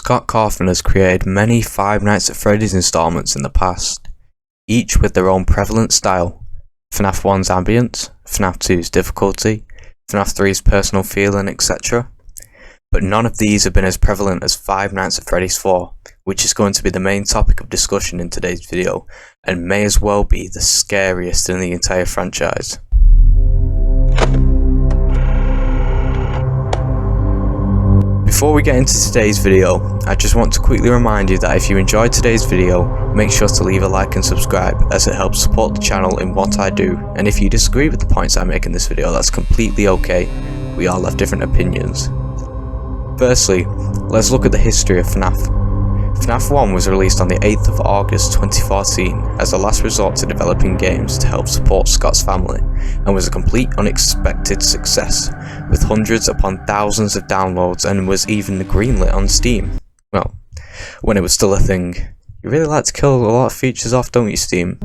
Scott Cawthon has created many Five Nights at Freddy's installments in the past, each with their own prevalent style. FNAF 1's ambience, FNAF 2's difficulty, FNAF 3's personal feeling, etc. But none of these have been as prevalent as Five Nights at Freddy's 4, which is going to be the main topic of discussion in today's video, and may as well be the scariest in the entire franchise. Before we get into today's video, I just want to quickly remind you that if you enjoyed today's video, make sure to leave a like and subscribe, as it helps support the channel in what I do, and if you disagree with the points I make in this video, that's completely okay. We all have different opinions. Firstly, let's look at the history of FNAF. FNAF 1 was released on the 8th of August 2014 as a last resort to developing games to help support Scott's family, and was a complete unexpected success, with hundreds upon thousands of downloads, and was even greenlit on Steam. Well, when it was still a thing. You really like to kill a lot of features off, don't you, Steam?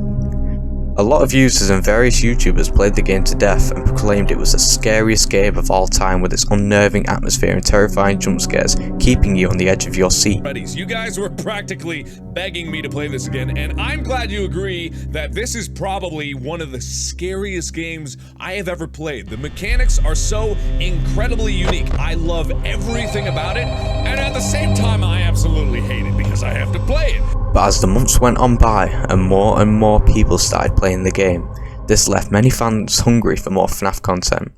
A lot of users and various YouTubers played the game to death and proclaimed it was the scariest game of all time, with its unnerving atmosphere and terrifying jump scares, keeping you on the edge of your seat. Freddys, you guys were practically begging me to play this again, and I'm glad you agree that this is probably one of the scariest games I have ever played. The mechanics are so incredibly unique. I love everything about it, and at the same time I absolutely hate it because I have to play it. But as the months went on by and more people started playing the game, this left many fans hungry for more FNAF content.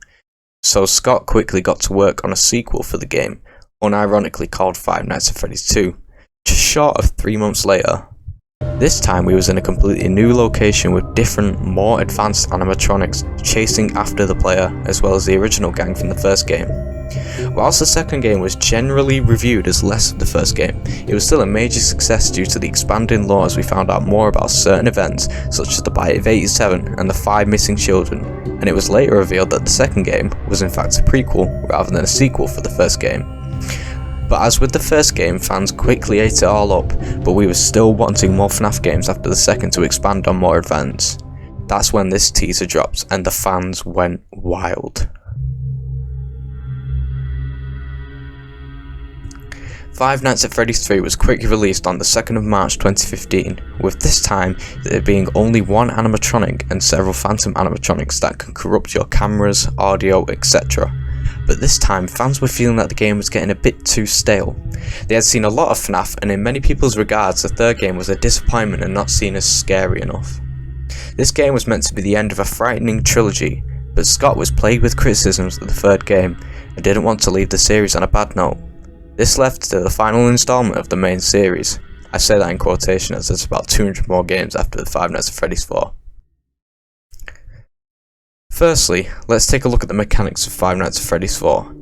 So Scott quickly got to work on a sequel for the game, unironically called Five Nights at Freddy's 2, just short of 3 months later. This time we was in a completely new location with different, more advanced animatronics chasing after the player, as well as the original gang from the first game. Whilst the second game was generally reviewed as less of the first game, it was still a major success due to the expanding lore, as we found out more about certain events such as the Bite of 87 and the 5 missing children, and it was later revealed that the second game was in fact a prequel rather than a sequel for the first game. But as with the first game, fans quickly ate it all up, but we were still wanting more FNAF games after the second to expand on more events. That's when this teaser dropped and the fans went wild. Five Nights at Freddy's 3 was quickly released on the 2nd of March 2015, with this time there being only one animatronic and several phantom animatronics that can corrupt your cameras, audio, etc. But this time fans were feeling that the game was getting a bit too stale. They had seen a lot of FNAF, and in many people's regards the third game was a disappointment and not seen as scary enough. This game was meant to be the end of a frightening trilogy, but Scott was plagued with criticisms of the third game and didn't want to leave the series on a bad note. This left to the final installment of the main series. I say that in quotation as there's about 200 more games after the Five Nights at Freddy's 4. Firstly, let's take a look at the mechanics of Five Nights at Freddy's 4.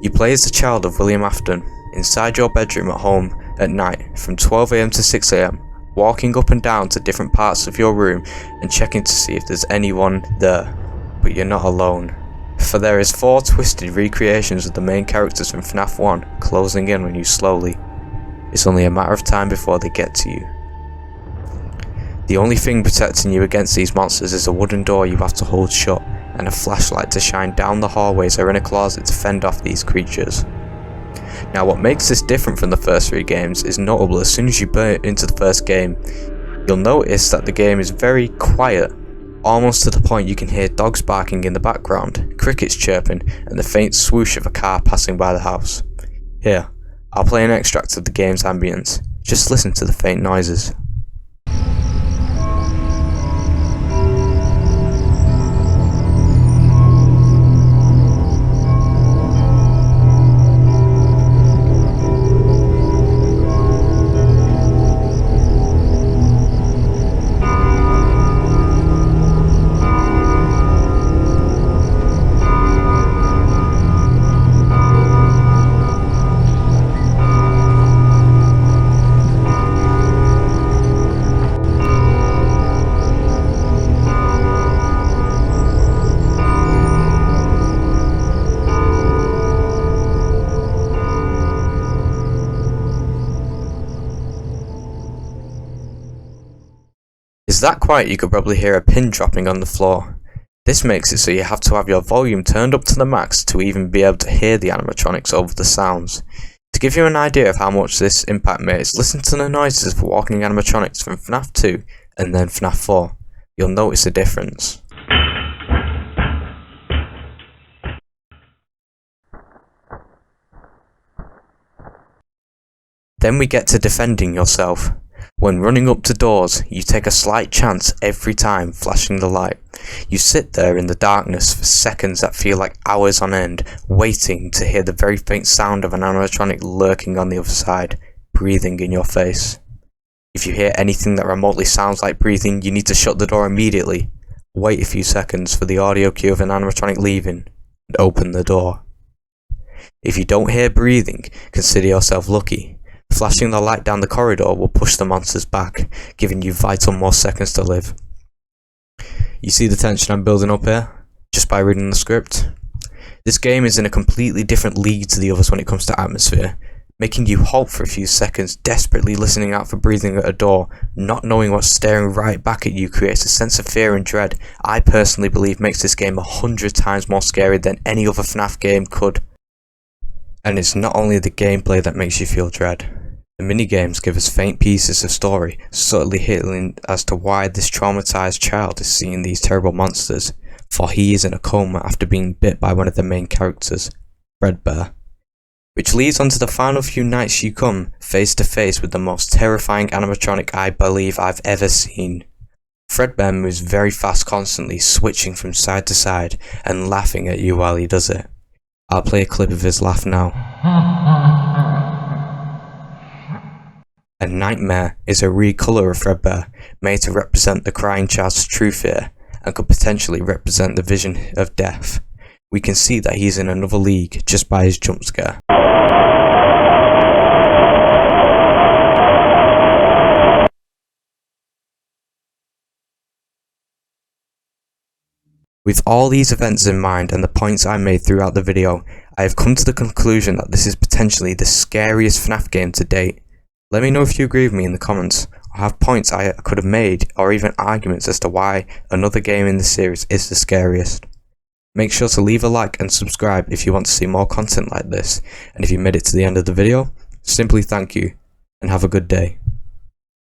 You play as the child of William Afton, inside your bedroom at home at night from 12 AM to 6 AM, walking up and down to different parts of your room and checking to see if there's anyone there. But you're not alone, for there is 4 twisted recreations of the main characters from FNAF 1 closing in on you slowly. It's only a matter of time before they get to you. The only thing protecting you against these monsters is a wooden door you have to hold shut, and a flashlight to shine down the hallways or in a closet to fend off these creatures. Now what makes this different from the first 3 games is notable. As soon as you burn into the first game, you'll notice that the game is very quiet, almost to the point you can hear dogs barking in the background, crickets chirping, and the faint swoosh of a car passing by the house. Here, I'll play an extract of the game's ambience. Just listen to the faint noises. It's that quiet you could probably hear a pin dropping on the floor. This makes it so you have to have your volume turned up to the max to even be able to hear the animatronics over the sounds. To give you an idea of how much this impact makes, listen to the noises of walking animatronics from FNAF 2 and then FNAF 4. You'll notice a difference. Then we get to defending yourself. When running up to doors, you take a slight chance every time flashing the light. You sit there in the darkness for seconds that feel like hours on end, waiting to hear the very faint sound of an animatronic lurking on the other side, breathing in your face. If you hear anything that remotely sounds like breathing, you need to shut the door immediately. Wait a few seconds for the audio cue of an animatronic leaving, and open the door. If you don't hear breathing, consider yourself lucky. Flashing the light down the corridor will push the monsters back, giving you vital more seconds to live. You see the tension I'm building up here, just by reading the script? This game is in a completely different league to the others when it comes to atmosphere, making you halt for a few seconds, desperately listening out for breathing at a door, not knowing what's staring right back at you creates a sense of fear and dread I personally believe makes this game 100 times more scary than any other FNAF game could. And it's not only the gameplay that makes you feel dread. The minigames give us faint pieces of story, subtly hinting as to why this traumatized child is seeing these terrible monsters, for he is in a coma after being bit by one of the main characters, Fredbear. Which leads on to the final few nights you come face to face with the most terrifying animatronic I believe I've ever seen. Fredbear moves very fast constantly, switching from side to side and laughing at you while he does it. I'll play a clip of his laugh now. A nightmare is a recolor of Fredbear, made to represent the crying child's true fear, and could potentially represent the vision of death. We can see that he's in another league just by his jump scare. With all these events in mind and the points I made throughout the video, I have come to the conclusion that this is potentially the scariest FNAF game to date. Let me know if you agree with me in the comments, or have points I could have made, or even arguments as to why another game in the series is the scariest. Make sure to leave a like and subscribe if you want to see more content like this, and if you made it to the end of the video, simply thank you, and have a good day.